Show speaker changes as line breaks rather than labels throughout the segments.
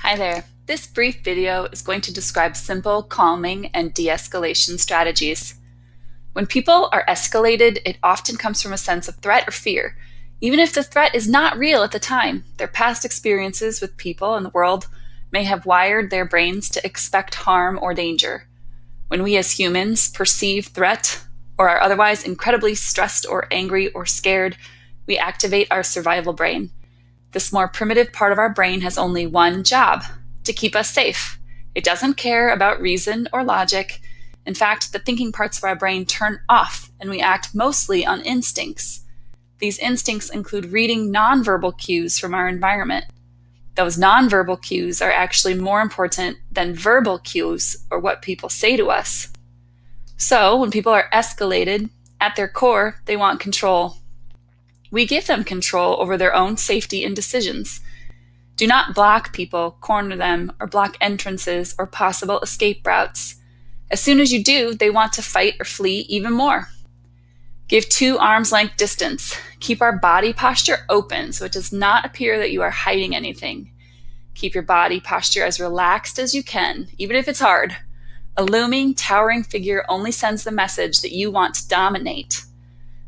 Hi there. This brief video is going to describe simple calming and de-escalation strategies. When people are escalated, it often comes from a sense of threat or fear. Even if the threat is not real at the time, their past experiences with people and the world may have wired their brains to expect harm or danger. When we as humans perceive threat or are otherwise incredibly stressed or angry or scared, we activate our survival brain. This more primitive part of our brain has only one job: to keep us safe. It doesn't care about reason or logic. In fact, the thinking parts of our brain turn off and we act mostly on instincts. These instincts include reading nonverbal cues from our environment. Those nonverbal cues are actually more important than verbal cues or what people say to us. So, when people are escalated, at their core, they want control. We give them control over their own safety and decisions. Do not block people, corner them, or block entrances or possible escape routes. As soon as you do, they want to fight or flee even more. Give 2 arms length distance. Keep our body posture open so it does not appear that you are hiding anything. Keep your body posture as relaxed as you can, even if it's hard. A looming, towering figure only sends the message that you want to dominate.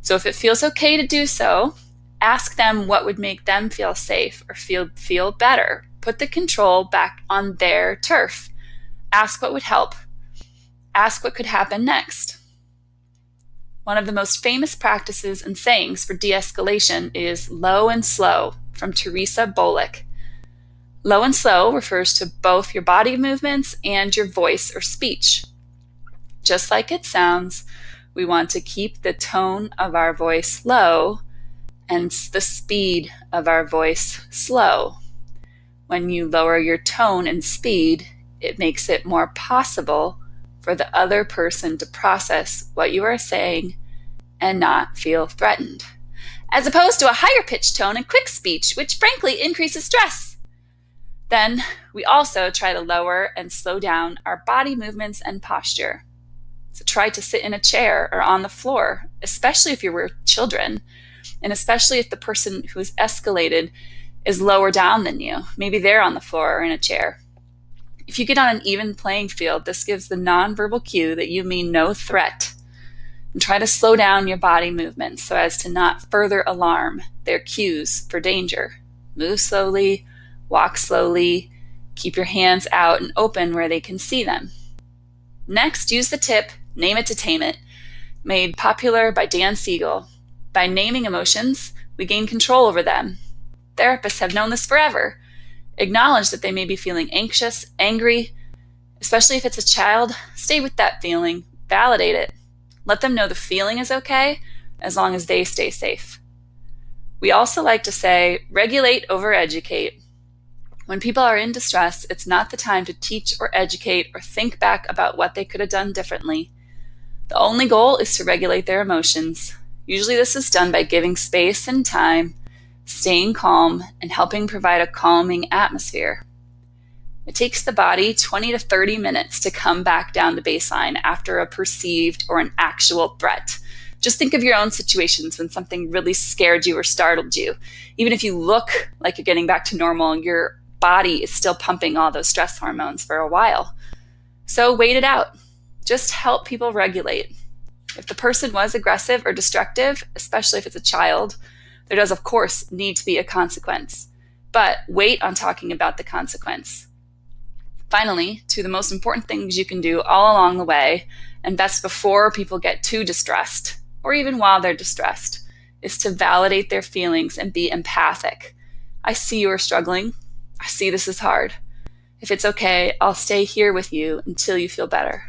So if it feels okay to do so, ask them what would make them feel safe or feel better. Put the control back on their turf. Ask what would help. Ask what could happen next. One of the most famous practices and sayings for de-escalation is low and slow, from Teresa Bolick. Low and slow refers to both your body movements and your voice or speech. Just like it sounds, we want to keep the tone of our voice low and the speed of our voice slow. When you lower your tone and speed, it makes it more possible for the other person to process what you are saying and not feel threatened, as opposed to a higher pitched tone and quick speech, which frankly increases stress. Then we also try to lower and slow down our body movements and posture. So try to sit in a chair or on the floor, especially if you were children, and especially if the person who is escalated is lower down than you. Maybe they're on the floor or in a chair. If you get on an even playing field, this gives the nonverbal cue that you mean no threat. And try to slow down your body movements so as to not further alarm their cues for danger. Move slowly, walk slowly, keep your hands out and open where they can see them. Next, use the tip, name it to tame it, made popular by Dan Siegel. By naming emotions, we gain control over them. Therapists have known this forever. Acknowledge that they may be feeling anxious, angry, especially if it's a child. Stay with that feeling, validate it. Let them know the feeling is okay as long as they stay safe. We also like to say, regulate over educate. When people are in distress, it's not the time to teach or educate or think back about what they could have done differently. The only goal is to regulate their emotions. Usually this is done by giving space and time, staying calm, and helping provide a calming atmosphere. It takes the body 20 to 30 minutes to come back down to baseline after a perceived or an actual threat. Just think of your own situations when something really scared you or startled you. Even if you look like you're getting back to normal, your body is still pumping all those stress hormones for a while. So wait it out. Just help people regulate. If the person was aggressive or destructive, especially if it's a child, there does, of course, need to be a consequence. But wait on talking about the consequence. Finally, 2 of the most important things you can do all along the way, and best before people get too distressed, or even while they're distressed, is to validate their feelings and be empathic. I see you are struggling. I see this is hard. If it's okay, I'll stay here with you until you feel better.